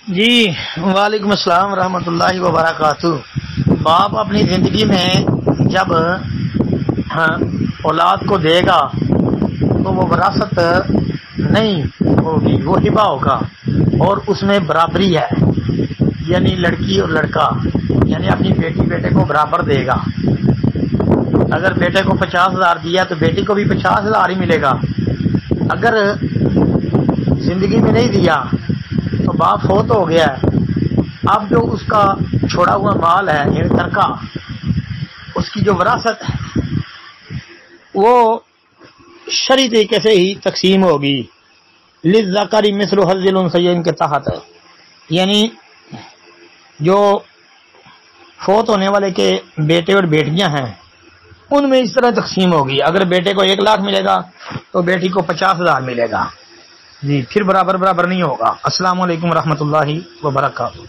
جی وعلیکم السلام ورحمۃ اللہ وبرکاتہ۔ باپ اپنی زندگی میں جب اولاد کو دے گا تو وہ وراثت نہیں ہوگی، وہ ہبہ ہوگا، اور اس میں برابری ہے، یعنی لڑکی اور لڑکا، یعنی اپنی بیٹی بیٹے کو برابر دے گا۔ اگر بیٹے کو 50,000 دیا تو بیٹی کو بھی 50,000 ہی ملے گا۔ اگر زندگی میں نہیں دیا تو باپ فوت ہو گیا ہے، اب جو اس کا چھوڑا ہوا مال ہے یعنی ترکہ، اس کی جو وراثت ہے وہ شرعی طریقے سے ہی تقسیم ہوگی، للذکر مثل حظ الانثیین کے تحت، یعنی جو فوت ہونے والے کے بیٹے اور بیٹیاں ہیں ان میں اس طرح تقسیم ہوگی۔ اگر بیٹے کو 1 لاکھ ملے گا تو بیٹی کو 50,000 ملے گا، جی پھر برابر نہیں ہوگا۔ السلام علیکم ورحمۃ اللہ وبرکاتہ۔